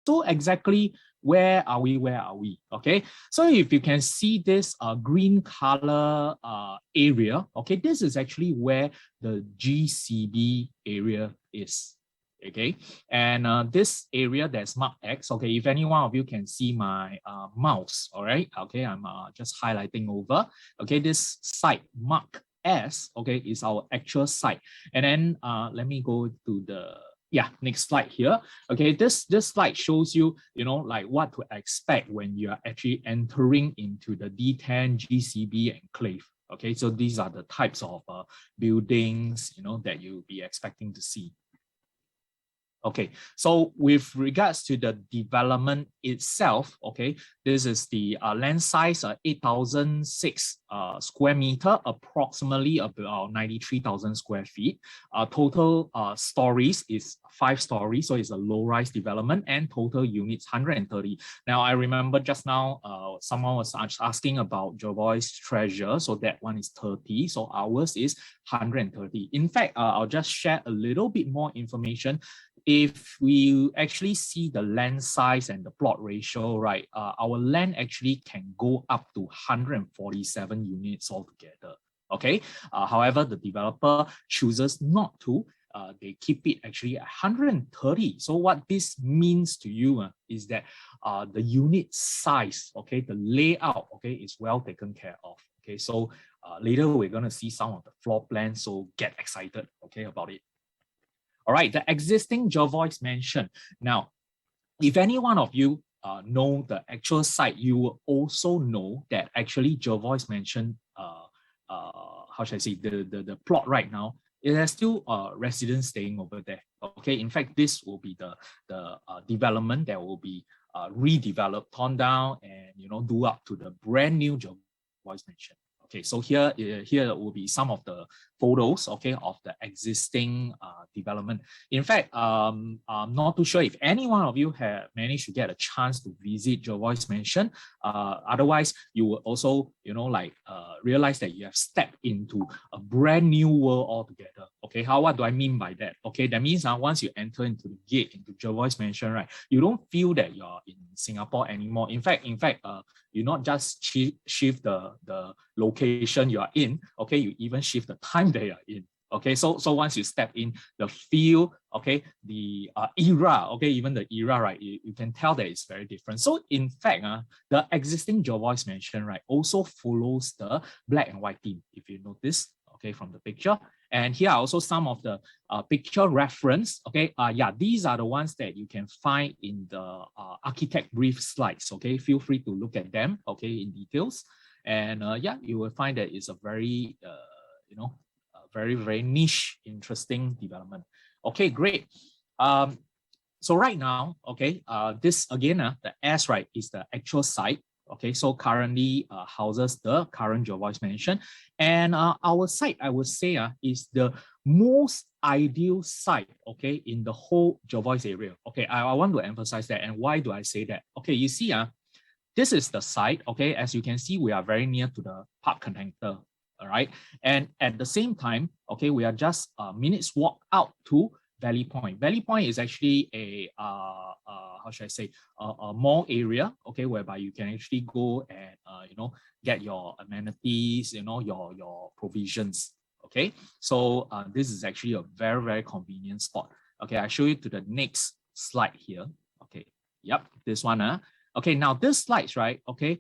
So exactly where are we? Where are we? Okay, so if you can see this green color area, okay, this is actually where the GCB area is. Okay, and this area that's marked X. Okay, if any one of you can see my mouse, all right. Okay, I'm just highlighting over. Okay, this site marked S. Okay, is our actual site, and then let me go to the next slide here. Okay, this slide shows you, like what to expect when you are actually entering into the D10 GCB enclave. Okay, so these are the types of buildings, that you'll be expecting to see. Okay, so with regards to the development itself, okay, this is the land size, 8,006 square meter, approximately about 93,000 square feet. Total stories is 5 stories, so it's a low-rise development, and total units 130. Now, I remember just now someone was asking about Jervois Treasure, so that one is 30, so ours is 130. In fact, I'll just share a little bit more information. If we actually see the land size and the plot ratio, right, our land actually can go up to 147 units altogether. Okay. However, the developer chooses not to. They keep it actually at 130. So what this means to you is that the unit size, okay, the layout, okay, is well taken care of. Okay, so later we're going to see some of the floor plans, so get excited, okay, about it. All right, the existing Jervois Mansion. Now, if any one of you know the actual site, you will also know that actually Jervois Mansion, how should I say, the plot right now, it has still residents staying over there. Okay, in fact, this will be the development that will be redeveloped, torn down, and do up to the brand new Jervois Mansion. Okay, so here will be some of the photos, okay, of the existing development. In fact, I'm not too sure if any one of you have managed to get a chance to visit Jervois Mansion. Otherwise, you will also, realize that you have stepped into a brand new world altogether. Okay, what do I mean by that? Okay, that means once you enter into the gate into Jervois Mansion, right, you don't feel that you're in Singapore anymore. In fact, you not just shift the location you are in, okay, you even shift the time they are in. Okay, so once you step in, the feel, okay, the era, okay, even the era, right, you can tell that it's very different. So in fact, the existing Jervois Mansion, right, also follows the black and white theme, if you notice, okay, from the picture. And here are also some of the picture reference. Okay, these are the ones that you can find in the architect brief slides. Okay, feel free to look at them, okay, in details. And you will find that it's a very, very, very niche, interesting development. Okay, great. So right now, okay, this again, the S, right, is the actual site. Okay, so currently houses the current Jervois Mansion, and our site, I would say, is the most ideal site, okay, in the whole Jervois area. Okay, I want to emphasize that, and why do I say that? Okay, you see, this is the site. Okay, as you can see, we are very near to the park connector. All right, and at the same time, okay, we are just a minute's walk out to Valley Point. Valley Point is actually a how should I say, a mall area, okay, whereby you can actually go and get your amenities, your provisions. Okay, so this is actually a very, very convenient spot. Okay, I show you to the next slide here. Okay, yep, this one. Okay, now this slides, right? Okay,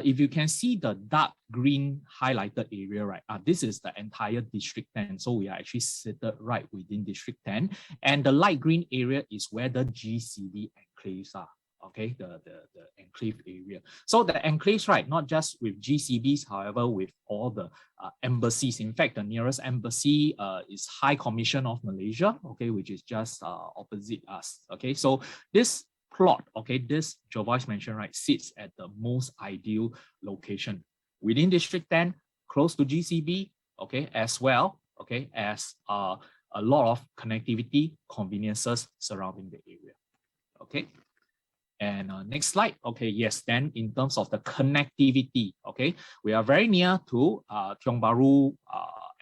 if you can see the dark green highlighted area, right? This is the entire District 10. So we are actually seated right within District 10. And the light green area is where the GCB enclaves are. Okay, the enclave area. So the enclaves, right, not just with GCBs, however, with all the embassies. In fact, the nearest embassy is High Commission of Malaysia, okay, which is just opposite us. Okay, so this plot, okay, this Jervois Mansion, right, sits at the most ideal location within District 10, close to GCB, okay, as well, okay, as a lot of connectivity conveniences surrounding the area. Okay, and next slide. Okay, yes, then in terms of the connectivity, okay, we are very near to Tiong Bahru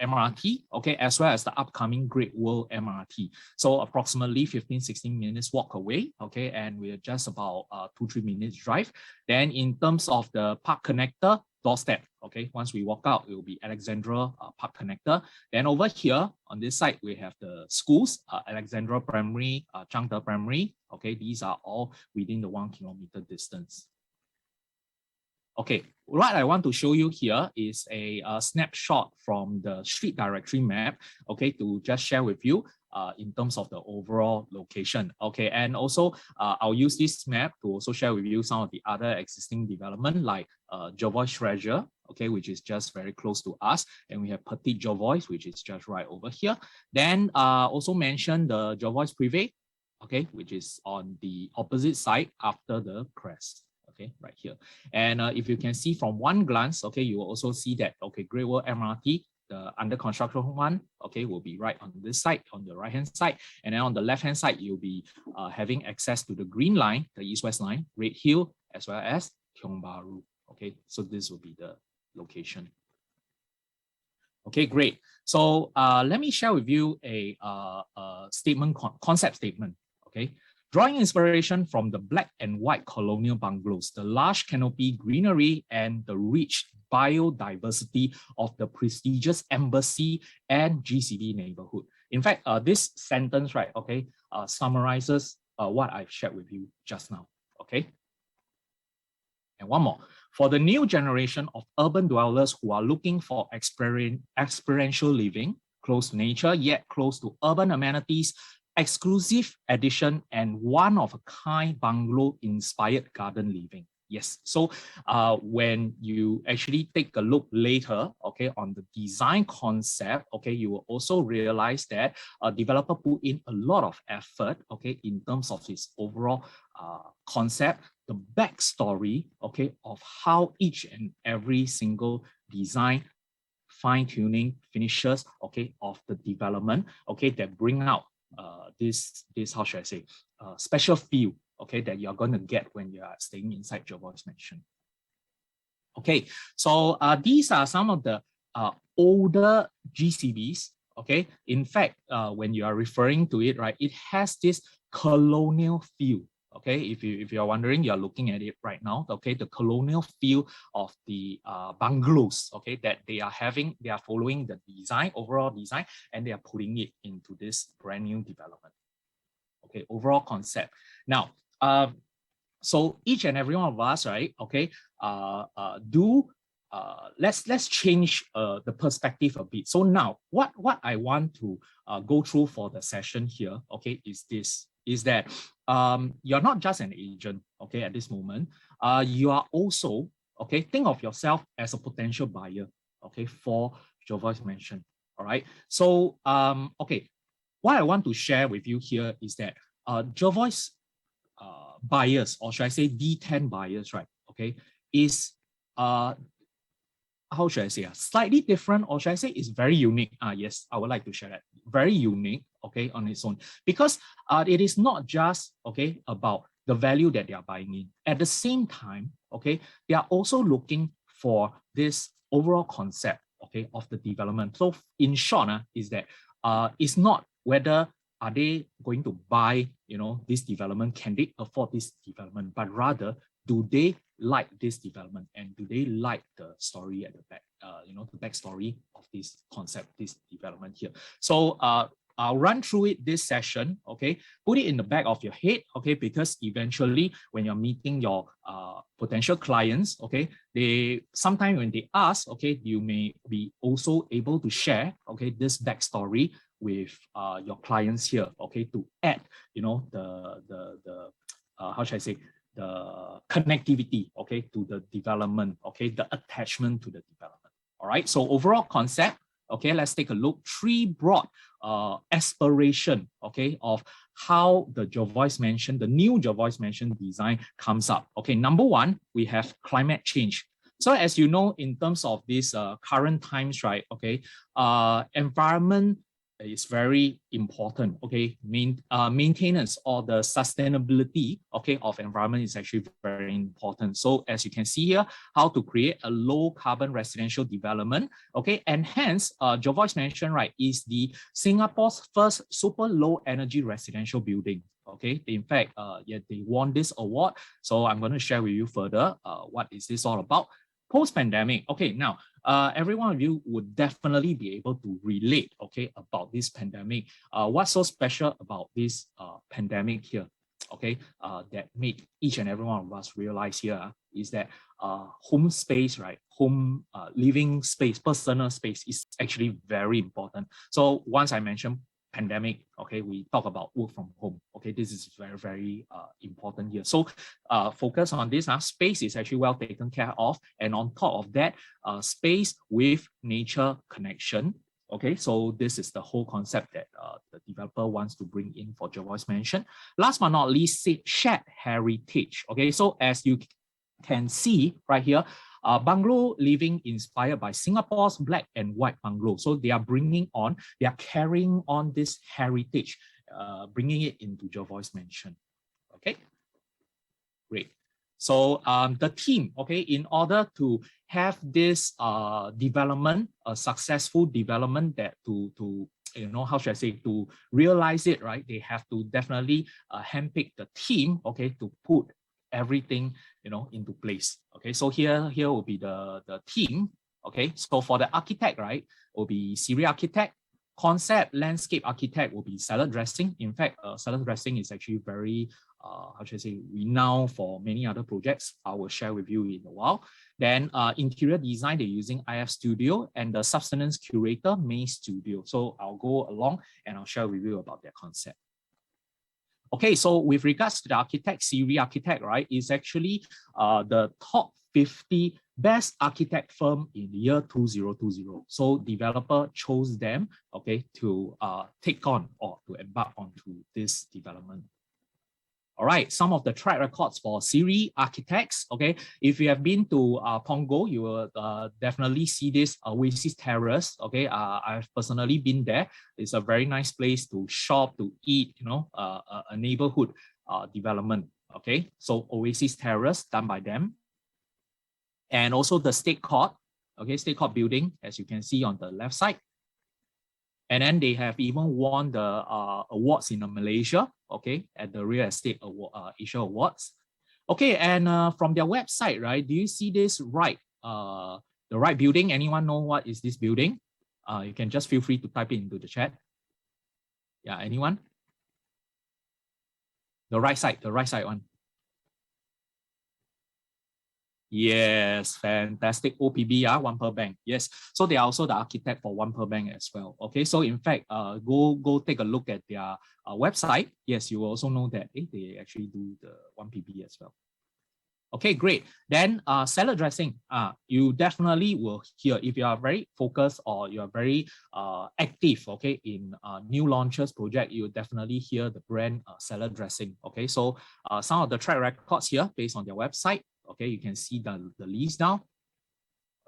MRT, okay, as well as the upcoming Great World MRT. So approximately 15-16 minutes walk away, okay, and we're just about 2-3 minutes drive. Then in terms of the park connector, doorstep, okay, once we walk out, it will be Alexandra Park Connector. Then over here on this side, we have the schools, Alexandra Primary, Changde Primary, okay, these are all within the 1 kilometer distance. Okay, what I want to show you here is a snapshot from the street directory map, okay, to just share with you in terms of the overall location. Okay, and also I'll use this map to also share with you some of the other existing development like Jervois Treasure, okay, which is just very close to us, and we have Petit Jervois, which is just right over here. Then also mention the Jervois Privé, okay, which is on the opposite side after the crest. Okay, right here. And if you can see from one glance, okay, you will also see that, okay, Great World MRT, the under construction one, okay, will be right on this side, on the right hand side. And then on the left hand side, you'll be having access to the green line, the east-west line, Red Hill, as well as Tiong Bahru. Okay, so this will be the location. Okay, great. So let me share with you a statement, concept statement. Okay. Drawing inspiration from the black and white colonial bungalows, the lush canopy greenery, and the rich biodiversity of the prestigious embassy and GCB neighborhood. In fact, this sentence, right, okay, summarizes what I've shared with you just now, okay? And one more. For the new generation of urban dwellers who are looking for experiential living, close to nature, yet close to urban amenities, exclusive edition, and one-of-a-kind bungalow-inspired garden living. Yes, so when you actually take a look later, okay, on the design concept, okay, you will also realize that a developer put in a lot of effort, okay, in terms of his overall concept, the backstory, okay, of how each and every single design, fine-tuning, finishes, okay, of the development, okay, that bring out this how should I say, special feel, okay, that you're going to get when you are staying inside Jervois Mansion. Okay, so these are some of the older GCBs, okay. In fact, when you are referring to it, right, it has this colonial feel. Okay, if you're wondering, you're looking at it right now, okay, the colonial feel of the bungalows, okay, that they are having, they are following the design, overall design, and they are putting it into this brand new development. Okay, overall concept. Now, so each and every one of us, right, okay, let's change the perspective a bit. So now, what I want to go through for the session here, okay, is that you're not just an agent, okay, at this moment. You are also, okay, think of yourself as a potential buyer, okay, for Jervois Mansion. All right. So, okay, what I want to share with you here is that Jervois buyers, or should I say D10 buyers, right, okay, is how should I say, slightly different, or should I say is very unique. Yes, I would like to share that. Very unique, okay, on its own, because it is not just, okay, about the value that they are buying in. At the same time, okay, they are also looking for this overall concept, okay, of the development. So in short, is that it's not whether are they going to buy, you know, this development, can they afford this development, but rather, do they like this development, and do they like the story at the back, you know, the backstory of this concept, this development here. So I'll run through it this session, okay, put it in the back of your head, okay, because eventually when you're meeting your potential clients, okay, they sometimes when they ask, okay, you may be also able to share, okay, this backstory with your clients here, okay, to add, you know, the how should I say, the connectivity, okay, to the development, okay, the attachment to the development. All right, so overall concept, okay, let's take a look. 3 broad aspiration, okay, of how the Jervois Mansion, the new Jervois Mansion design comes up. Okay, number 1, we have climate change. So as you know, in terms of these current times, right, okay, environment is very important. Okay, maintenance or the sustainability, okay, of environment is actually very important. So as you can see here, how to create a low carbon residential development. Okay, and hence Jervois Mansion, right, is the Singapore's first super low energy residential building. Okay, in fact, yeah, they won this award. So I'm going to share with you further what is this all about. Post-pandemic, okay, now every one of you would definitely be able to relate, okay, about this pandemic. What's so special about this pandemic here, okay, that made each and every one of us realize here is that home space, right, home living space, personal space is actually very important. So once I mentioned pandemic, okay, we talk about work from home. Okay, this is very, very important here. So focus on this. Space is actually well taken care of. And on top of that, space with nature connection. Okay, so this is the whole concept that the developer wants to bring in for Jervois Mansion. Last but not least, shared heritage. Okay, so as you can see right here, bungalow living inspired by Singapore's black and white bungalow. So they are carrying on this heritage, bringing it into Jervois Mansion. Okay, great. So the team, okay, in order to have this development, a successful development, that to you know, how should I say, to realize it, right, they have to definitely handpick the team, okay, to put everything, you know, into place. Okay, so here will be the team. Okay, so for the architect, right, will be Siri architect. Concept landscape architect will be salad dressing. In fact, salad dressing is actually very how should I say, renowned for many other projects. I will share with you in a while. Then interior design, they're using IF Studio, and the substance curator, May Studio. So I'll go along and I'll share with you about their concept. Okay, so with regards to the architect, Siri Architect, right, is actually the top 50 best architect firm in the year 2020. So developer chose them, okay, to take on or to embark onto this development. All right, some of the track records for Siri Architects. Okay, if you have been to Punggol, you will definitely see this Oasis Terrace. Okay, I've personally been there. It's a very nice place to shop, to eat. You know, a neighborhood development. Okay, so Oasis Terrace done by them, and also the State Court. Okay, State Court building, as you can see on the left side. And then they have even won the awards in Malaysia, okay, at the Real Estate Award, Asia Awards. Okay, and from their website, right, do you see this right, the right building? Anyone know what is this building? You can just feel free to type it into the chat. Yeah, anyone? The right side one. Yes, fantastic. OPB, One Per Bank. Yes, so they are also the architect for One Per Bank as well. Okay, so in fact, go take a look at their website. Yes, you will also know that they actually do the 1PB as well. Okay, great. Then salad dressing. You definitely will hear, if you are very focused or you are very active, okay, in new launches project, you will definitely hear the brand salad dressing. Okay, so some of the track records here based on their website. Okay, you can see the list down,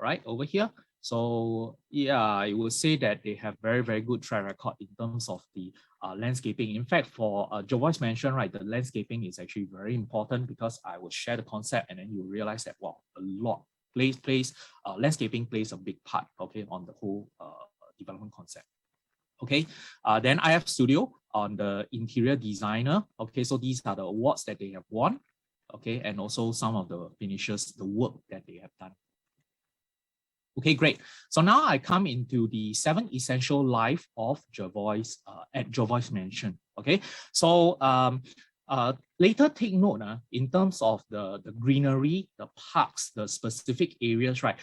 right, over here. So yeah, I will say that they have very, very good track record in terms of the landscaping. In fact, for Jervois Mansion, right, the landscaping is actually very important, because I will share the concept and then you realize that, wow, a lot landscaping plays a big part, okay, on the whole development concept. Okay, then IF Studio on the interior designer. Okay, so these are the awards that they have won. Okay, and also some of the finishes, the work that they have done. Okay, great. So now I come into the 7 essential life of Jervois at Jervois Mansion. Okay, so later take note in terms of the greenery, the parks, the specific areas, right?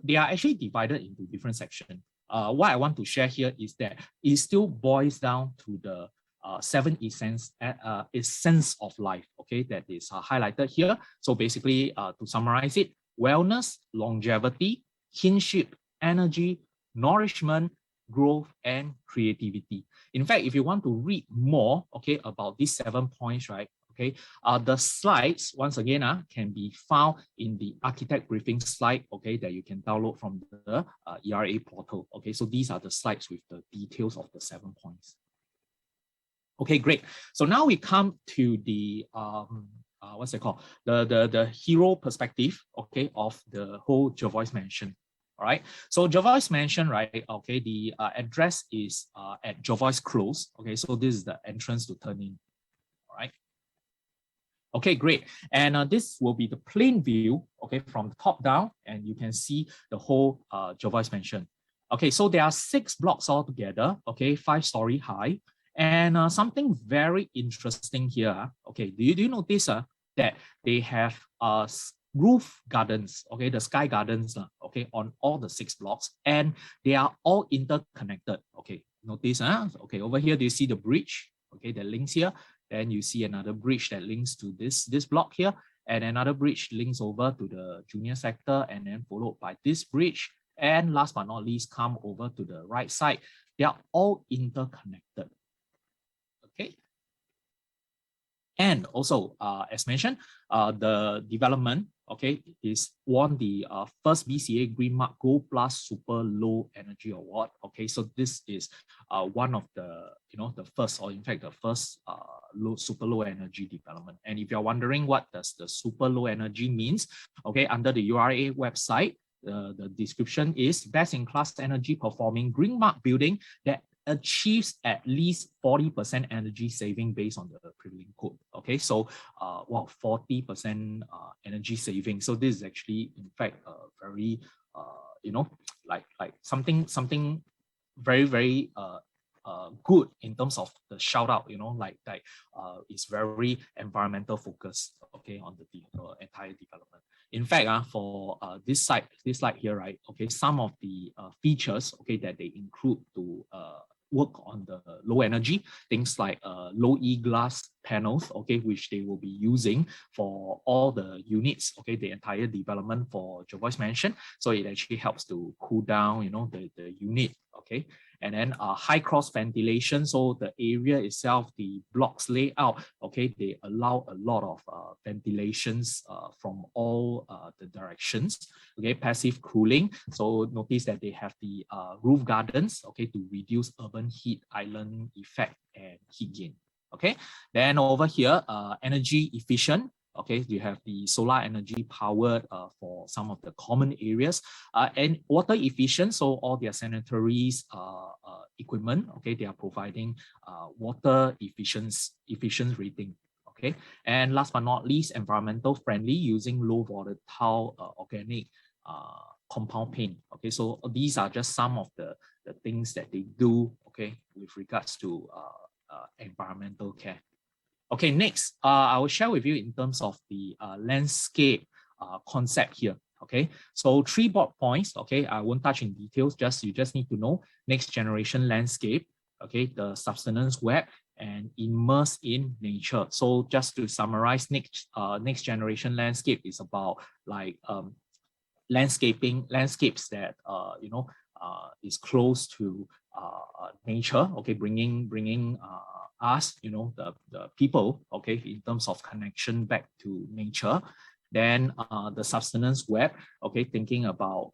They are actually divided into different sections. What I want to share here is that it still boils down to the 7 essence of life, okay, that is highlighted here. So basically, to summarize it, wellness, longevity, kinship, energy, nourishment, growth, and creativity. In fact, if you want to read more, okay, about these 7 points, right, Okay, the slides once again can be found in the architect briefing slide. Okay, that you can download from the ERA portal. Okay, so these are the slides with the details of the 7 points. Okay, great. So now we come to the what's it called? The hero perspective, okay, of the whole Jervois Mansion. All right. So Jervois Mansion, right? Okay, the address is at Jervois Close. Okay, so this is the entrance to turn in. All right. Okay, great. And this will be the plain view, okay, from the top down, and you can see the whole Jervois Mansion. Okay, so there are 6 blocks altogether, okay, 5-story high. And something very interesting here, okay, do you notice that they have roof gardens, okay, the sky gardens, okay, on all the 6 blocks, and they are all interconnected. Okay, notice, okay, over here, do you see the bridge, okay, that links here? Then you see another bridge that links to this block here, and another bridge links over to the junior sector, and then followed by this bridge. And last but not least, come over to the right side. They are all interconnected. Okay. And also, as mentioned, the development, okay, is won the first BCA Green Mark Gold Plus Super Low Energy Award. Okay, so this is one of the, the first, or in fact, the first super low energy development. And if you're wondering what does the super low energy means, okay, under the URA website, the description is best in class energy performing green mark building that achieves at least 40% energy saving based on the prevailing code. Okay, so 40% energy saving. So this is actually, in fact, very like something very good in terms of the shout out. It's very environmental focused. Okay, on the entire development. In fact, for this slide here, right? Okay, some of the features, okay, that they include to work on the low energy, things like low E glass panels, okay, which they will be using for all the units, okay, the entire development for Jervois Mansion. So it actually helps to cool down, the unit, okay. And then high cross ventilation, so the area itself, the blocks layout, okay, they allow a lot of ventilations from all the directions. Okay, passive cooling, so notice that they have the roof gardens, okay, to reduce urban heat island effect and heat gain. Okay, then over here, energy efficient. Okay, you have the solar energy powered for some of the common areas, and water efficient. So all their sanitaries equipment, okay, they are providing water efficient rating. Okay, and last but not least, environmental friendly using low volatile organic compound paint. Okay, so these are just some of the things that they do. Okay, with regards to environmental care. Okay, next, I will share with you in terms of the landscape concept here. Okay, so 3 bullet points. Okay, I won't touch in details. You just need to know next generation landscape. Okay, the subsistence web and immerse in nature. So just to summarize, next generation landscape is about like landscapes that is close to nature. Okay, bringing us, the people, okay, in terms of connection back to nature. Then the sustenance web, okay, thinking about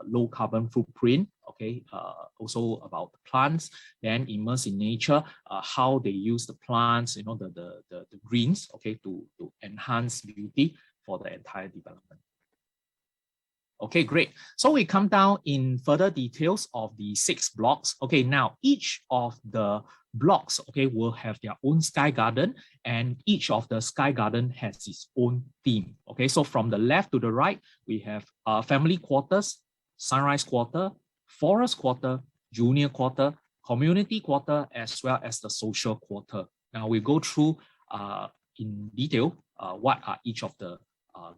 low carbon footprint, okay, also about the plants. Then immerse in nature, how they use the plants, the greens, okay, to enhance beauty for the entire development. Okay, great. So we come down in further details of the 6 blocks. Okay, now each of the blocks, okay, will have their own sky garden, and each of the sky garden has its own theme. Okay, so from the left to the right, we have family quarters, sunrise quarter, forest quarter, junior quarter, community quarter, as well as the social quarter. Now we go through in detail what are each of the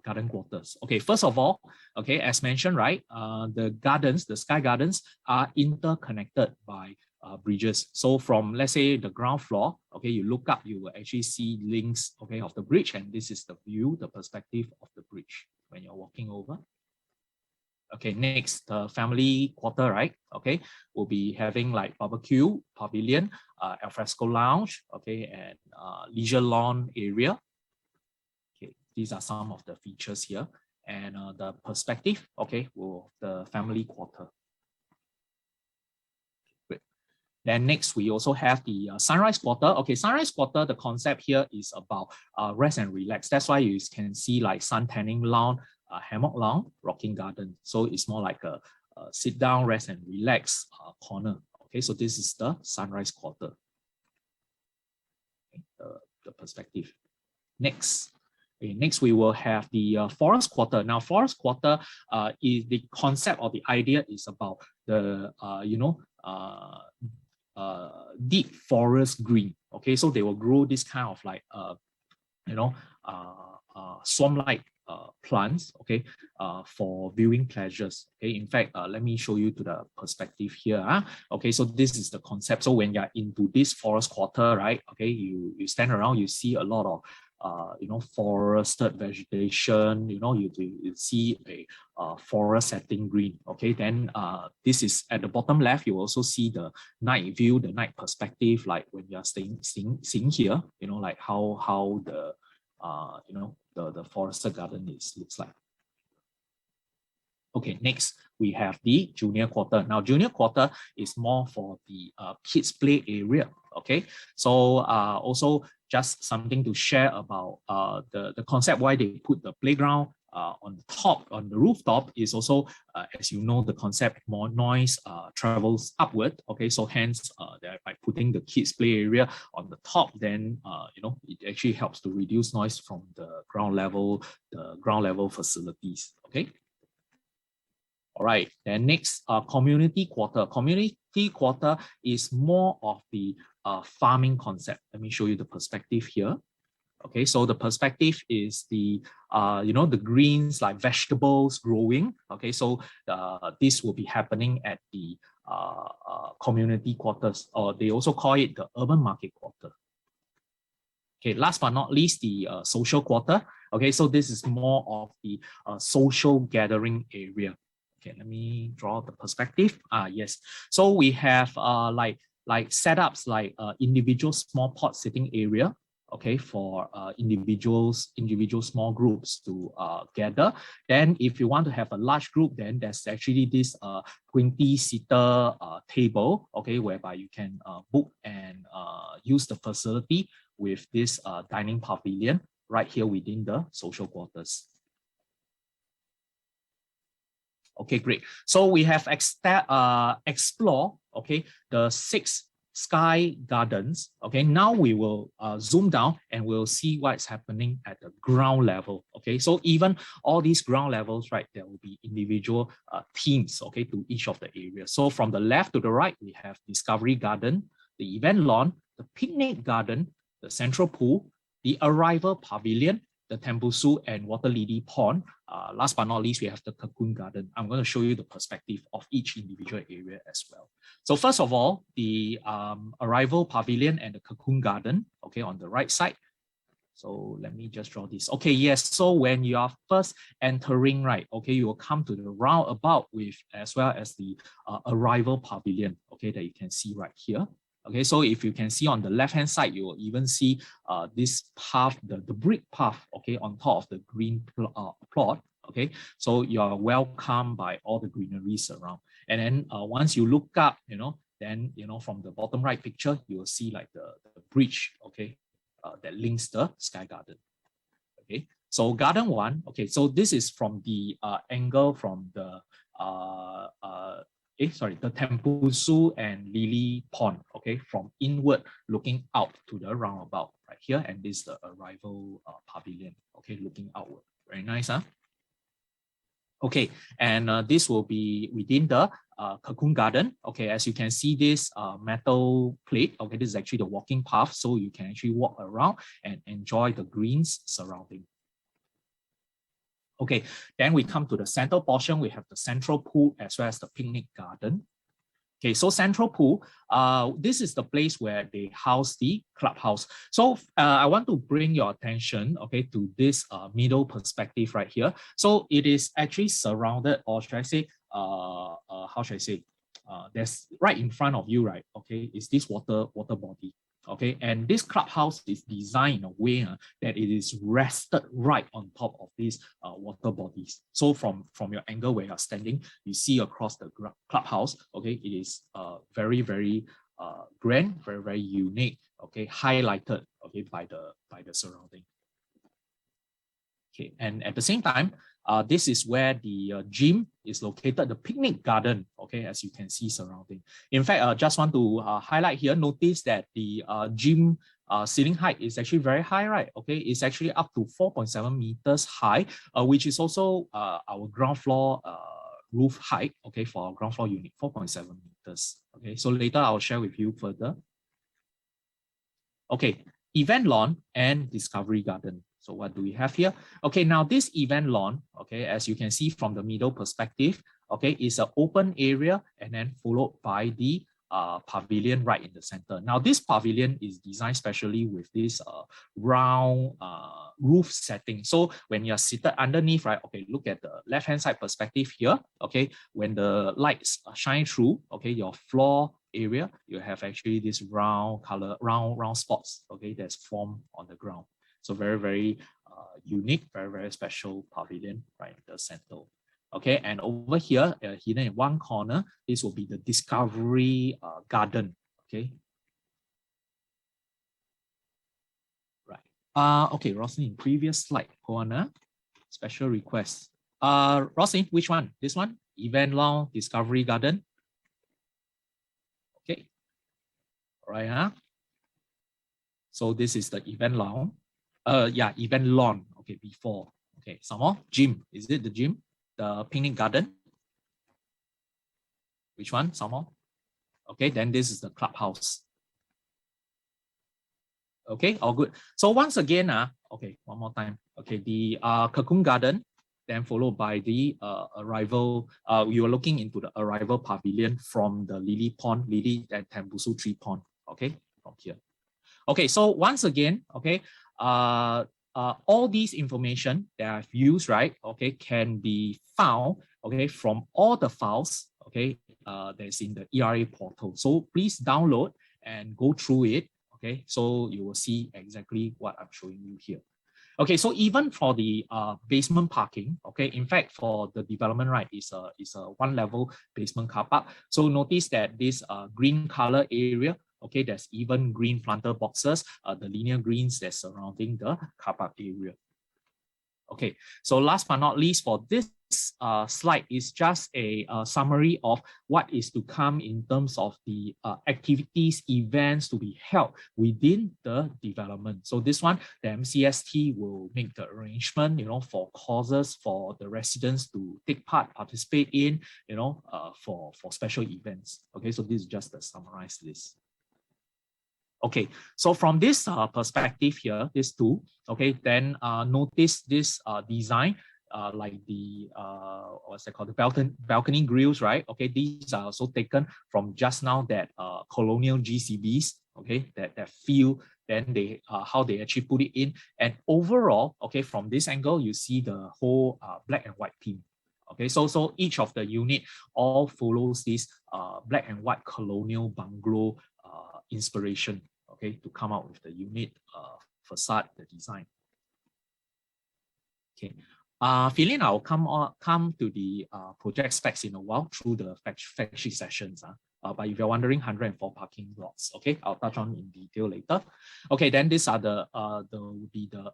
garden quarters. Okay, first of all, okay, as mentioned, right, the sky gardens are interconnected by bridges. So from, let's say, the ground floor, okay, you look up, you will actually see links, okay, of the bridge, and this is the view, the perspective of the bridge when you're walking over. Okay, next, the family quarter, right? Okay, we'll be having like barbecue, pavilion, alfresco lounge, okay, and leisure lawn area. Okay, these are some of the features here. And the perspective, okay, will the family quarter. Great. Then next, we also have the sunrise quarter. Okay, sunrise quarter, the concept here is about rest and relax. That's why you can see like sun tanning lawn, hammock lawn, rocking garden. So it's more like a sit down, rest and relax corner. Okay, so this is the sunrise quarter. Okay, the perspective. Next. Okay, next, we will have the forest quarter. Now, forest quarter is the concept or the idea is about the deep forest green. Okay, so they will grow this kind of like swarm-like plants. Okay, for viewing pleasures. Okay, in fact, let me show you to the perspective here. Okay, so this is the concept. So when you're into this forest quarter, right? Okay, you stand around, you see a lot of forested vegetation, you see a forest setting green. Okay, then this is at the bottom left, you also see the night view, the night perspective, like when you're seeing here, like how the the forested garden looks like. Okay, next we have the junior quarter. Now, junior quarter is more for the kids play area. Okay, so also just something to share about the concept why they put the playground on the top, on the rooftop, is also, as you know, the concept more noise travels upward. Okay, so hence by putting the kids play area on the top, then it actually helps to reduce noise from the ground level facilities. Okay. All right, then next, community quarter. Community quarter is more of the farming concept. Let me show you the perspective here. Okay, so the perspective is the the greens like vegetables growing. Okay, so this will be happening at the community quarters, or they also call it the urban market quarter. Okay, last but not least, the social quarter. Okay, so this is more of the social gathering area. Okay, let me draw the perspective. Yes, so we have like setups like individual small pot sitting area. Okay, for individual small groups to gather. Then if you want to have a large group, then there's actually this 20-seater table, okay, whereby you can book and use the facility with this dining pavilion right here within the social quarters. Okay, great. So we have explore, okay, the 6 sky gardens. Okay, now we will zoom down and we'll see what's happening at the ground level. Okay, so even all these ground levels, right, there will be individual themes, okay, to each of the areas. So from the left to the right, we have Discovery Garden, the event lawn, the picnic garden, the central pool, the arrival pavilion, the Tembusu and Water Lily Pond. Last but not least, we have the Cocoon Garden. I'm going to show you the perspective of each individual area as well. So first of all, the arrival pavilion and the Cocoon Garden, okay, on the right side. So let me just draw this. Okay, yes, so when you are first entering, right, okay, you will come to the roundabout with, as well as the arrival pavilion, okay, that you can see right here. Okay, so if you can see on the left-hand side, you will even see this path, the brick path, okay, on top of the green plot, okay? So you are welcomed by all the greeneries around. And then once you look up, then, from the bottom right picture, you will see like the bridge, okay, that links the Sky Garden, okay? So Garden 1, okay, so this is from the angle from the the Tembusu and Lily Pond, okay, from inward looking out to the roundabout right here, and this is the arrival pavilion, okay, looking outward. Very nice, huh? Okay, and this will be within the Cocoon Garden. Okay, as you can see, this metal plate, okay, this is actually the walking path, so you can actually walk around and enjoy the greens surrounding. Okay, then we come to the center portion. We have the central pool as well as the picnic garden. Okay, so central pool, this is the place where they house the clubhouse. So I want to bring your attention, okay, to this middle perspective right here. So it is actually surrounded, or should I say, how should I say, there's right in front of you, right, okay, is this water body. Okay, and this clubhouse is designed in a way that it is rested right on top of these water bodies. So from your angle where you're standing, you see across the clubhouse. Okay, it is very, very grand, very, very unique. Okay, highlighted, okay, by the surrounding. Okay, and at the same time, this is where the gym is located, the picnic garden, okay, as you can see surrounding. In fact, I just want to highlight here, notice that the gym ceiling height is actually very high, right? Okay, it's actually up to 4.7 meters high, which is also our ground floor roof height, okay, for our ground floor unit, 4.7 meters. Okay, so later I'll share with you further. Okay, event lawn and discovery garden. So what do we have here? Okay, now this event lawn, okay, as you can see from the middle perspective, okay, is an open area and then followed by the pavilion right in the center. Now this pavilion is designed specially with this round roof setting. So when you're seated underneath, right, okay, look at the left-hand side perspective here, okay, when the lights shine through, okay, your floor area, you have actually this round color, round spots, okay, that's formed on the ground. So very, very unique, very, very special pavilion right in the center. Okay, and over here, hidden in one corner, this will be the discovery garden. Okay. Right. Okay, Roslyn, previous slide, corner, special request. Roslyn, which one? This one? Event lawn, discovery garden. Okay. All right, huh? So this is the event lawn. Yeah, event lawn. Okay, before. Okay, some more. Gym. Is it the gym? The picnic garden? Which one? Some more. Okay, then this is the clubhouse. Okay, all good. So once again, okay, one more time. Okay, the cocoon garden, then followed by the arrival. You are looking into the arrival pavilion from the lily and Tembusu tree pond. Okay, from here. Okay, so once again, okay, all these information that I've used, right, okay, can be found, okay, from all the files, okay, that's in the ERA portal. So please download and go through it, okay, so you will see exactly what I'm showing you here. Okay, so even for the basement parking, okay, in fact, for the development, right, is a one-level basement car park. So notice that this green color area, okay, there's even green planter boxes, the linear greens that's surrounding the car park area. Okay, so last but not least, for this slide is just a summary of what is to come in terms of the activities, events to be held within the development. So this one, the MCST will make the arrangement, you know, for causes for the residents to take part, participate in, you know, for special events. Okay, so this is just a summarized list. Okay, so from this perspective here, this two, okay, then notice this design, like the, what's it called, the balcony grills, right? Okay, these are also taken from just now that colonial GCBs, okay, that feel, then they, how they actually put it in. And overall, okay, from this angle, you see the whole black and white theme. Okay, so each of the unit all follows this black and white colonial bungalow inspiration, okay, to come out with the unit facade, the design. Okay, Philin, I'll come to the project specs in a while through the fact sheet sessions. But if you're wondering, 104 parking lots. Okay, I'll touch on in detail later. Okay, then these are the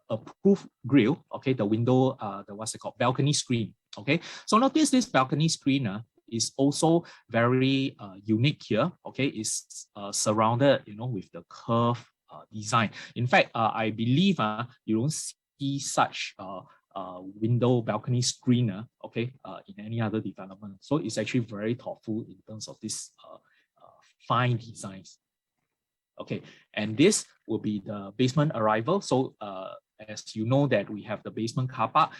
approved grill. Okay, the window, the what's it called, balcony screen. Okay, so notice this balcony screen is also very unique here. Okay, it's surrounded, you know, with the curved design. In fact, I believe you don't see such window balcony screen, okay, in any other development. So it's actually very thoughtful in terms of this fine designs. Okay, and this will be the basement arrival. So as you know that we have the basement car park,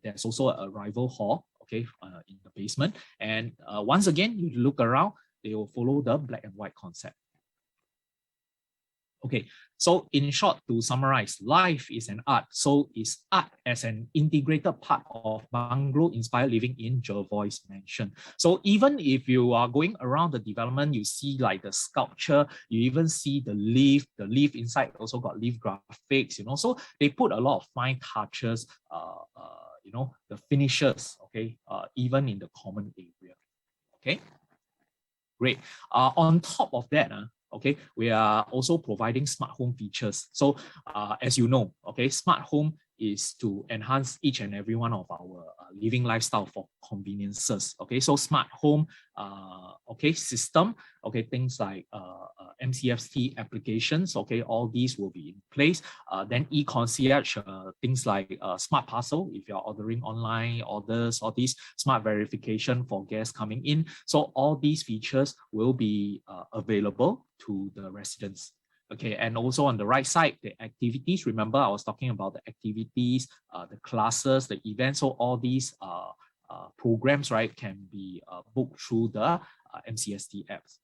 there's also an arrival hall, okay, in the basement. And once again, you look around, they will follow the black and white concept. Okay, so in short, to summarize, life is an art. So is art as an integrated part of bungalow-inspired living in Jervois Mansion. So even if you are going around the development, you see like the sculpture, you even see the lift inside also got lift graphics, you know, so they put a lot of fine touches, you know, the finishes, okay, even in the common area. Okay, great. On top of that, okay, we are also providing smart home features. So as you know, okay, smart home is to enhance each and every one of our living lifestyle for conveniences. Okay, so smart home, okay, system, okay, things like MCFT applications, okay, all these will be in place. Then e-concierge, things like smart parcel, if you're ordering online orders, all these smart verification for guests coming in. So all these features will be available to the residents. Okay, and also on the right side, the activities. Remember, I was talking about the activities, the classes, the events. So all these programs, right, can be booked through the MCST apps.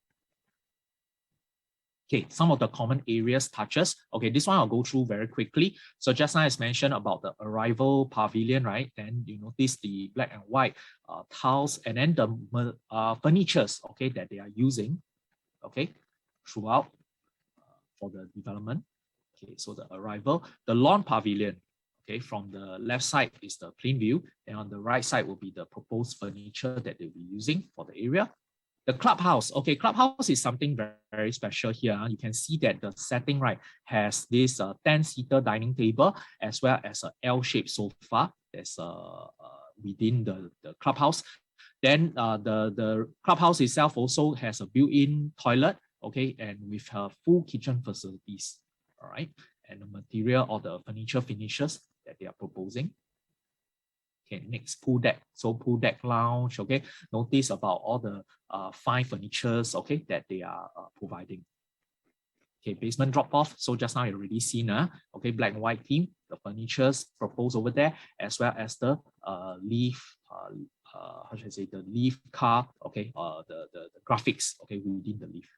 Okay, some of the common areas touches. Okay, this one I'll go through very quickly. So just now as mentioned about the arrival pavilion, right? Then you notice the black and white tiles and then the furnitures, okay, that they are using, okay, throughout for the development. Okay, so the arrival, the lawn pavilion, okay, from the left side is the plain view, and on the right side will be the proposed furniture that they'll be using for the area. The clubhouse, okay, clubhouse is something very, very special here. You can see that the setting, right, has this 10-seater dining table as well as an L-shaped sofa that's within the clubhouse. Then the clubhouse itself also has a built-in toilet, okay, and with full kitchen facilities, all right, and the material or the furniture finishes that they are proposing. Okay, next, pool deck. So pool deck lounge, okay, notice about all the fine furnitures, okay, that they are providing. Okay, basement drop off. So just now you already seen, okay, black and white theme, the furnitures proposed over there, as well as the leaf, how should I say, the leaf car, okay, the graphics, okay, within the leaf.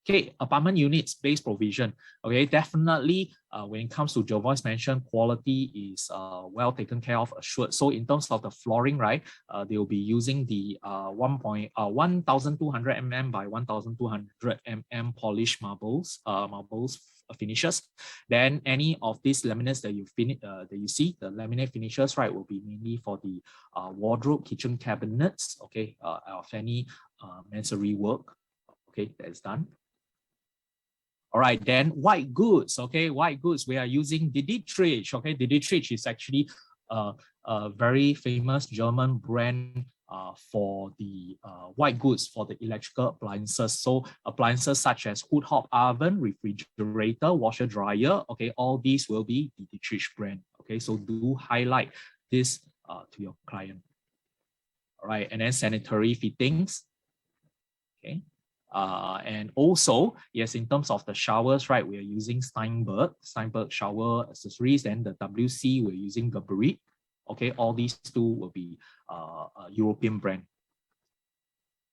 Okay, apartment units based provision. Okay, definitely when it comes to Jervois Mansion, quality is well taken care of, assured. So in terms of the flooring, right, they will be using the 1,200 mm by 1,200 mm polished marbles finishes. Then any of these laminates that you see, the laminate finishes, right, will be mainly for the wardrobe, kitchen cabinets, okay, of any masonry work, okay, that is done. All right, then white goods, okay, white goods, we are using the Dietrich, okay, the Dietrich is actually a very famous German brand for the white goods for the electrical appliances. So appliances such as hood hob oven, refrigerator, washer dryer, okay, all these will be the Dietrich brand, okay, so do highlight this to your client. All right, and then sanitary fittings, okay. And also, yes, in terms of the showers, right, we are using Steinberg shower accessories, and the WC, we're using Gerberit. Okay, all these two will be a European brand.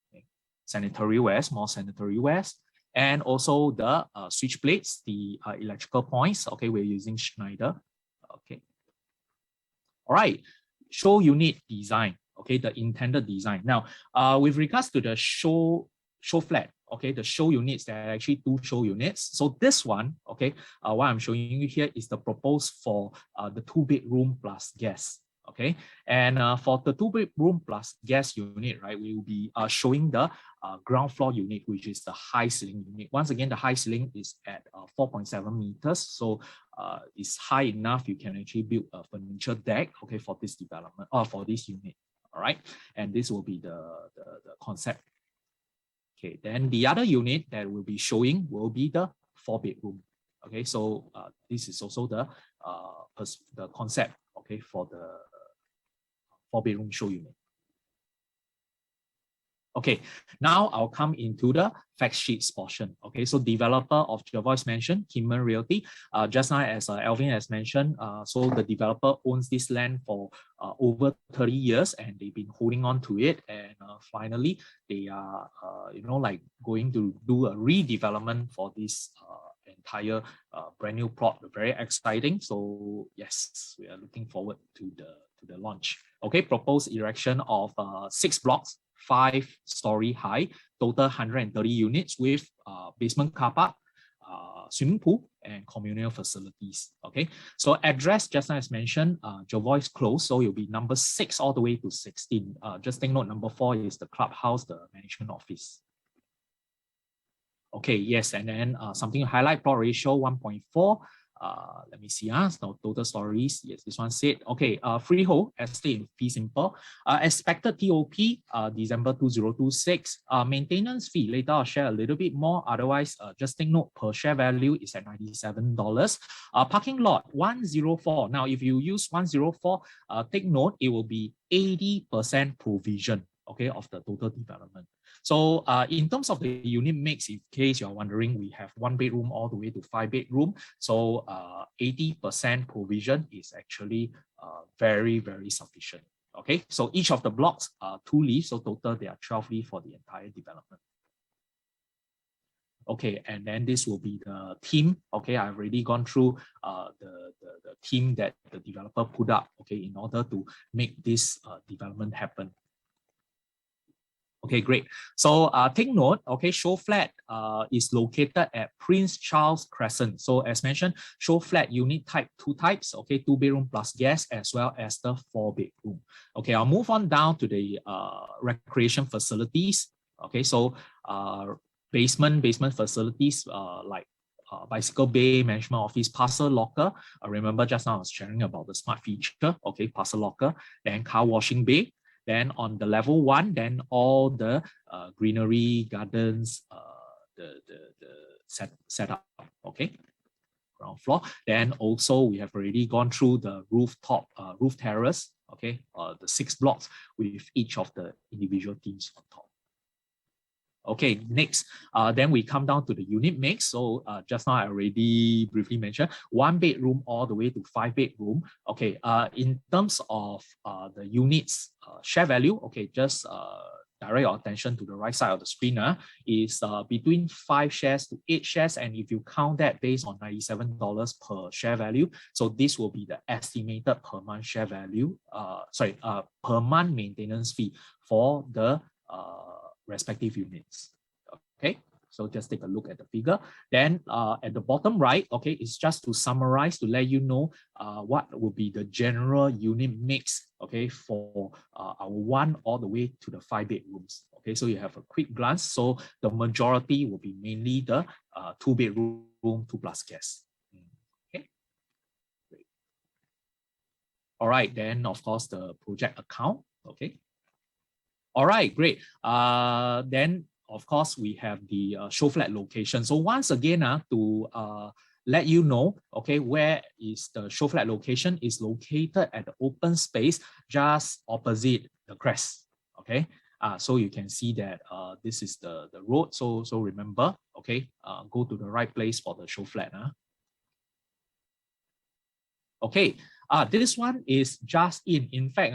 Okay. Sanitary wares, more sanitary wares, and also the switch plates, the electrical points. Okay, we're using Schneider. Okay. All right, show unit design. Okay, the intended design. Now, with regards to the show flat, okay, the show units, there are actually two show units. So this one, okay, what I'm showing you here is the proposed for the 2-bedroom plus guest, okay, and for the 2-bedroom plus guest unit, right, we will be showing the ground floor unit, which is the high ceiling unit. Once again, the high ceiling is at 4.7 meters, so it's high enough you can actually build a furniture deck, okay, for this development or for this unit. All right, and this will be the concept. Okay, then the other unit that we'll be showing will be the 4-bedroom. Okay, so this is also the concept, okay, for the 4-bedroom show unit. Okay, now I'll come into the fact sheets portion. Okay, so developer of Jervois Mansion, Kimmer Realty. Just now, as Alvin has mentioned, so the developer owns this land for over 30 years, and they've been holding on to it. And finally, they are, like going to do a redevelopment for this entire brand new plot. Very exciting. So yes, we are looking forward to the launch. Okay, proposed erection of 6 blocks, 5-story high, total 130 units with basement car park, swimming pool, and communal facilities. Okay, so address just as mentioned, Jervois Close, so it'll be number 6 all the way to 16. Just take note, number 4 is the clubhouse, the management office. Okay, yes, and then something to highlight, plot ratio 1.4. Let me see, so total stories. Yes, this one said, okay, freehold, estate in fee simple. Expected TOP, December 2026. Maintenance fee, later I'll share a little bit more. Otherwise, just take note, per share value is at $97. Parking lot, 104. Now, if you use 104, take note, it will be 80% provision, okay, of the total development. So in terms of the unit mix, in case you're wondering, we have 1 bedroom all the way to 5 bedroom. So 80% provision is actually very, very sufficient. Okay, so each of the blocks are 2 leaves, so total there are 12 leaves for the entire development. Okay, and then this will be the theme. Okay, I've already gone through the theme that the developer put up, okay, in order to make this development happen. Okay, great. So take note, okay, show flat is located at Prince Charles Crescent. So as mentioned, show flat unit type 2 types, okay, 2 bedroom plus guest, as well as the 4 bedroom. Okay, I'll move on down to the recreation facilities. Okay, so basement facilities like bicycle bay, management office, parcel locker. Remember just now I was sharing about the smart feature, okay, parcel locker, then car washing bay. Then on the level 1, then all the greenery, gardens, the setup, okay, ground floor. Then also we have already gone through the rooftop, roof terrace, okay, the 6 blocks with each of the individual teams on top. Okay, next, then we come down to the unit mix. So just now I already briefly mentioned 1 bedroom all the way to 5 bedroom. Okay, in terms of the units share value, okay, just direct your attention to the right side of the screen, is between 5 shares to 8 shares. And if you count that based on $97 per share value, so this will be the estimated per month share value, per month maintenance fee for the respective units. Okay, so just take a look at the figure. Then at the bottom right, okay, it's just to summarize, to let you know what will be the general unit mix, okay, for our 1 all the way to the 5 bedrooms. Okay, so you have a quick glance. So the majority will be mainly the 2 bedroom, 2 plus guests. Okay, great. All right, then of course the project account. Okay. All right, great. Then, of course, we have the show flat location. So once again, to let you know, okay, where is the show flat location is located at the open space just opposite the crest. Okay, so you can see that this is the road. So remember, okay, go to the right place for the show flat. Okay, this one is just in fact,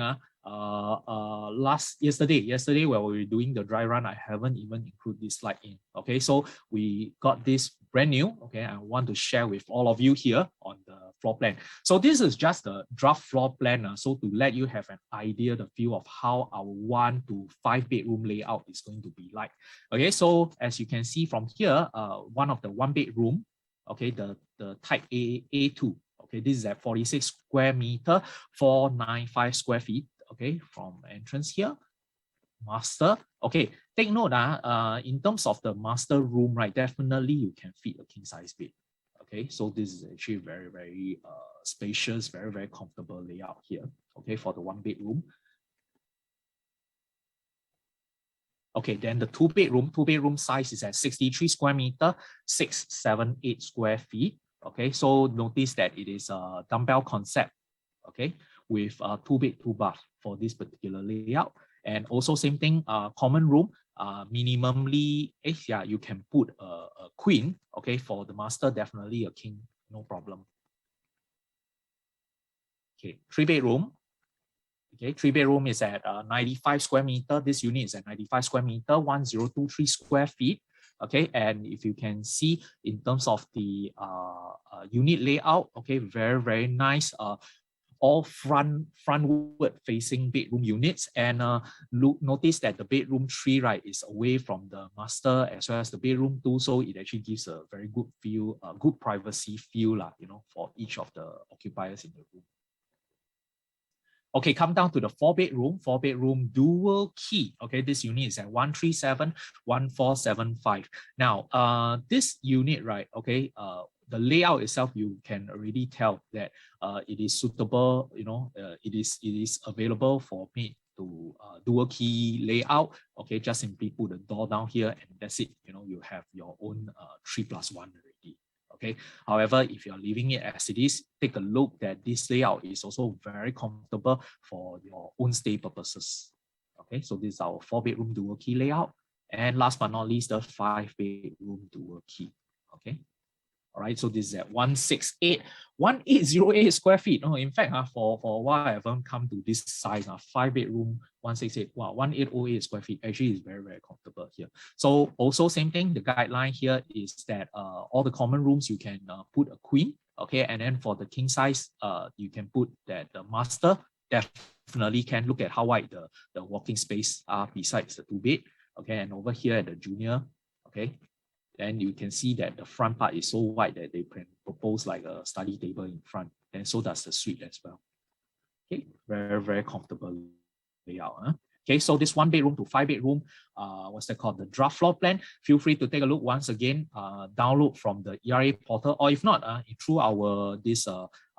yesterday when we were doing the dry run, I haven't even included this slide in. Okay, so we got this brand new. Okay, I want to share with all of you here on the floor plan. So this is just a draft floor plan, so to let you have an idea, the feel of how our 1 to 5 bedroom layout is going to be like. Okay, so as you can see from here, one of the 1 bedroom, okay, the type A2. Okay, this is at 46 square meter, 495 square feet. Okay, from entrance here, master. Okay, take note, in terms of the master room, right, definitely you can fit a king size bed. Okay, so this is actually very, very spacious, very, very comfortable layout here. Okay, for the 1 bedroom. Okay, then the 2 bedroom size is at 63 square meter, 678 square feet. Okay, so notice that it is a dumbbell concept. Okay, with 2 bed, 2 bath for this particular layout. And also same thing, common room, minimally, yeah, you can put a queen. Okay, for the master, definitely a king, no problem. Okay, 3-bedroom. Okay, 3-bedroom is at 95 square meter. This unit is at 95 square meter, 1023 square feet. Okay, and if you can see in terms of the unit layout, okay, very nice. All frontward facing bedroom units, and notice that the bedroom 3, right, is away from the master as well as the bedroom 2, so it actually gives a very good feel, good privacy feel, you know, for each of the occupiers in the room. Okay, come down to the 4-bedroom dual key. Okay, this unit is at 137-1475. Now, this unit, right, okay, the layout itself, you can already tell that it is suitable, you know, it is available for me to dual key layout. Okay, just simply put the door down here and that's it. You know, you have your own 3+1 already. Okay. However, if you're leaving it as it is, take a look that this layout is also very comfortable for your own stay purposes. Okay, so this is our 4-bedroom dual key layout. And last but not least, the 5-bedroom dual key. Okay. All right, so this is at 1808 square feet. Oh, in fact, for a while I haven't come to this size. 5-bedroom, 168, wow, 1808 square feet. Actually, is very comfortable here. So also same thing, the guideline here is that all the common rooms you can put a queen. Okay, and then for the king size, you can put that the master definitely can look at how wide the walking space are besides the 2-bed. Okay, and over here at the junior, okay, and you can see that the front part is so wide that they can propose like a study table in front, and so does the suite as well. Okay, very comfortable layout. Huh? Okay, so this 1-bedroom to 5-bedroom, what's that called? The draft floor plan. Feel free to take a look once again. Download from the ERA portal, or if not, through our this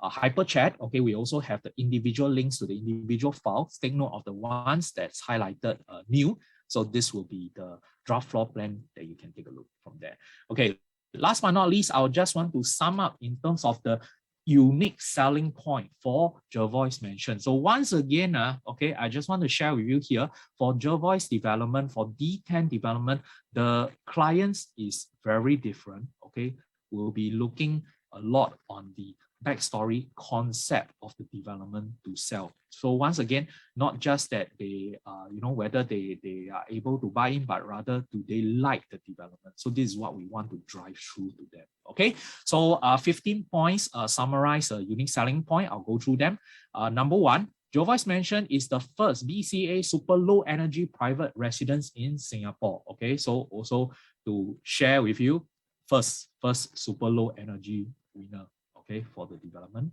hyper chat. Okay, we also have the individual links to the individual files. Take note of the ones that's highlighted new. So this will be the draft floor plan that you can take a look from there. Okay, last but not least, I'll just want to sum up in terms of the unique selling point for Jervois Mansion. So once again, okay, I just want to share with you here for Jervois Development, for D10 Development, the clients is very different. Okay, we'll be looking a lot on the backstory concept of the development to sell. So once again, not just that they, you know, whether they are able to buy in, but rather do they like the development. So this is what we want to drive through to them. Okay, so 15 points summarize a unique selling point. I'll go through them. Number 1, Jervois Mansion is the first BCA super low energy private residence in Singapore. Okay, so also to share with you, first super low energy winner. Okay, for the development.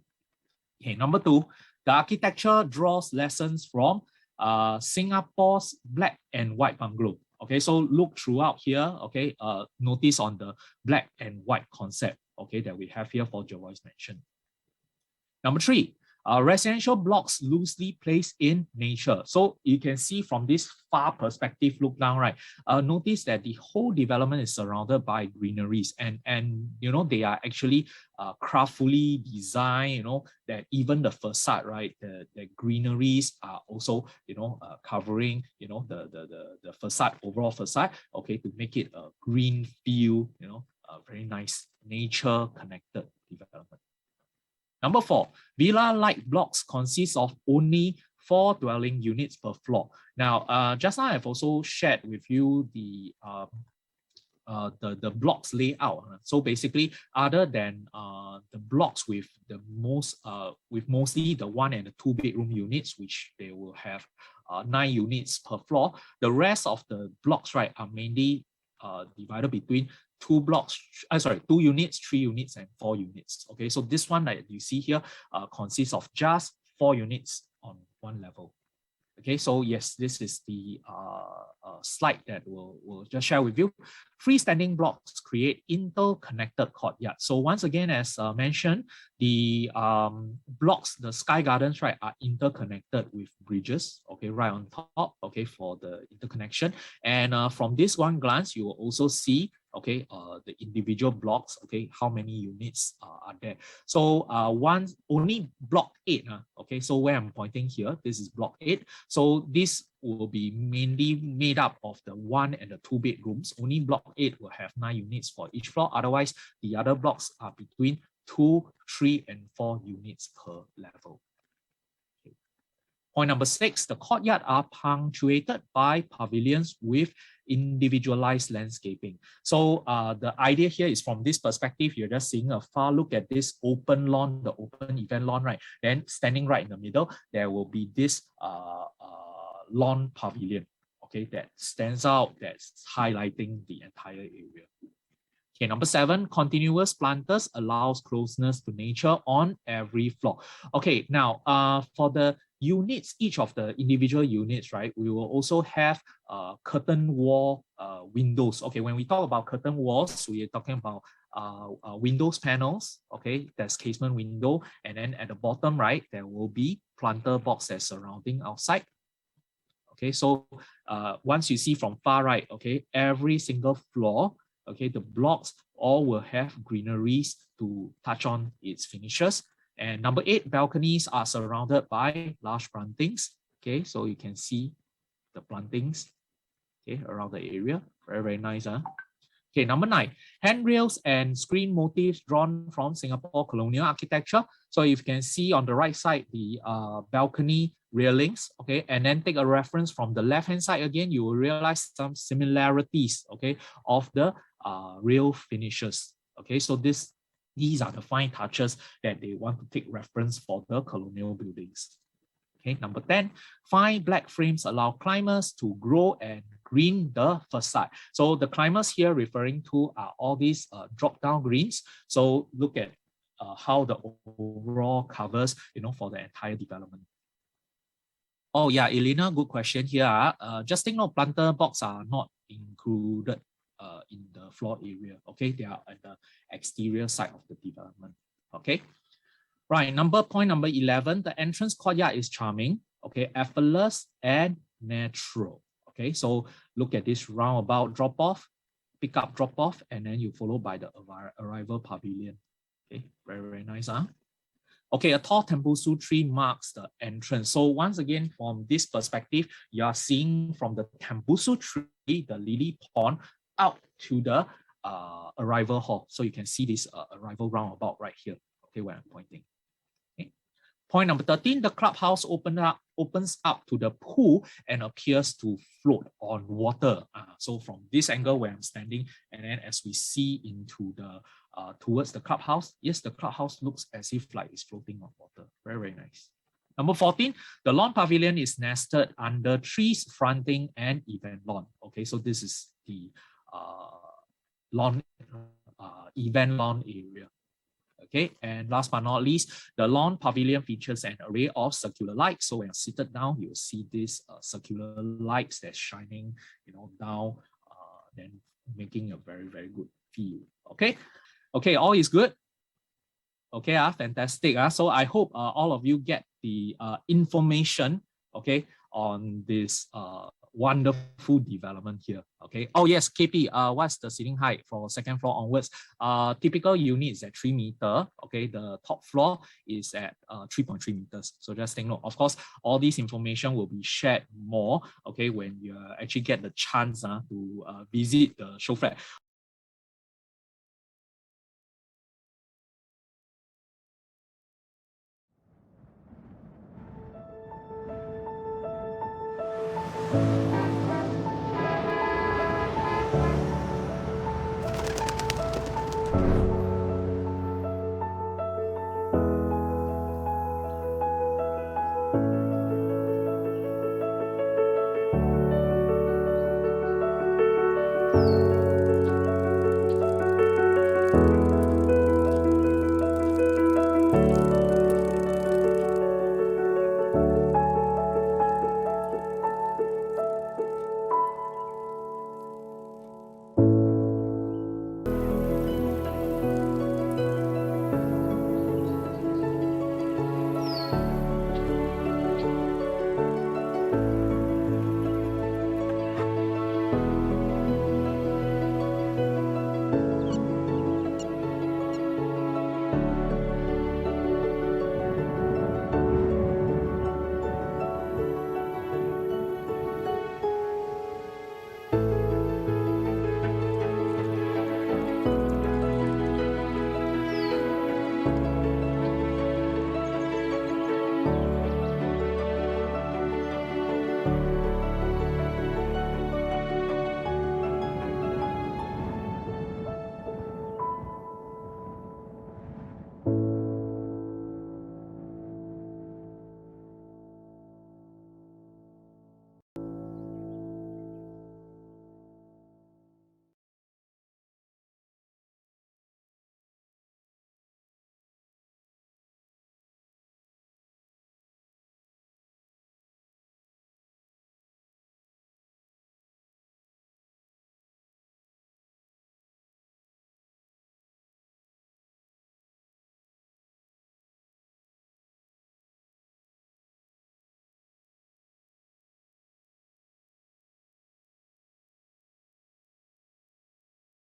Okay, number 2, the architecture draws lessons from Singapore's black and white bungalow. Okay, so look throughout here. Okay, notice on the black and white concept. Okay, that we have here for Jervois Mansion. Number 3, residential blocks loosely placed in nature. So you can see from this far perspective, look down, right? Notice that the whole development is surrounded by greeneries, and you know, they are actually craftfully designed. You know, that even the facade, right? The greeneries are also, you know, covering, you know, the facade, overall facade. Okay, to make it a green feel. You know, a very nice nature connected development. Number 4, villa-like blocks consist of only 4 dwelling units per floor. Now, just now I've also shared with you the blocks layout. So basically, other than the blocks with the most, with mostly the 1 and the 2-bedroom units, which they will have 9 units per floor, the rest of the blocks, right, are mainly divided between 2 units, 3 units, and 4 units. Okay, so this one that you see here consists of just 4 units on one level. Okay, so yes, this is the slide that we'll just share with you. Freestanding blocks create interconnected courtyard. So once again, as mentioned, the blocks, the sky gardens, right, are interconnected with bridges. Okay, right on top. Okay, for the interconnection. And from this one glance, you will also see. okay, the individual blocks, okay, how many units are there. So only block 8, okay, so where I'm pointing here, this is block 8. So this will be mainly made up of the 1 and the 2 bedrooms. Only block 8 will have 9 units for each floor. Otherwise, the other blocks are between 2, 3, and 4 units per level. Point number 6, the courtyard are punctuated by pavilions with individualized landscaping. So the idea here is from this perspective, you're just seeing a far look at this open lawn, the open event lawn, right? Then standing right in the middle, there will be this lawn pavilion, okay, that stands out, that's highlighting the entire area. Okay, number 7, continuous planters allows closeness to nature on every floor. Okay, now for the units, each of the individual units, right, we will also have curtain wall windows. Okay, when we talk about curtain walls, we are talking about windows panels, okay, that's casement window, and then at the bottom right, there will be planter box that's surrounding outside. Okay, so once you see from far right, okay, every single floor, okay, the blocks all will have greeneries to touch on its finishes. And number 8, balconies are surrounded by large plantings. Okay, so you can see the plantings, okay, around the area. Very, very nice, huh? Okay, number 9, handrails and screen motifs drawn from Singapore colonial architecture. So if you can see on the right side, the balcony railings, okay, and then take a reference from the left-hand side again, you will realize some similarities, okay, of the rail finishes. Okay, so these are the fine touches that they want to take reference for the colonial buildings. Okay, number 10, fine black frames allow climbers to grow and green the facade. So the climbers here referring to are all these drop-down greens. So look at how the overall covers, you know, for the entire development. Oh yeah, Elena, good question here. Just take note, planter box are not included in the floor area. Okay, they are at the exterior side of the development. Okay. Right, point number 11, the entrance courtyard is charming, okay, effortless and natural. Okay, so look at this roundabout drop-off, pick up drop-off, and then you follow by the arrival pavilion. Okay, very, very nice, huh? Okay, a tall tembusu tree marks the entrance. So once again, from this perspective, you are seeing from the tembusu tree, the lily pond, out to the arrival hall. So you can see this arrival roundabout right here, okay, where I'm pointing. Point number 13, the clubhouse opens up to the pool and appears to float on water. So from this angle where I'm standing, and then as we see into the towards the clubhouse, yes, the clubhouse looks as if like it's floating on water. Very, very nice. Number 14, the lawn pavilion is nested under trees fronting an event lawn. Okay, so this is the lawn event lawn area. Okay, and last but not least, the lawn pavilion features an array of circular lights. So when you're seated down, you'll see these circular lights that's shining, you know, down, then making a very, very good view. Okay, okay, all is good. Okay, fantastic. So I hope all of you get the information, okay, on this wonderful development here. Okay. Oh yes, KP. What's the ceiling height for second floor onwards? Typical unit is at 3 meters. Okay. The top floor is at 3.3 meters. So just take note. Of course, all this information will be shared more. Okay, when you actually get the chance to visit the show flat.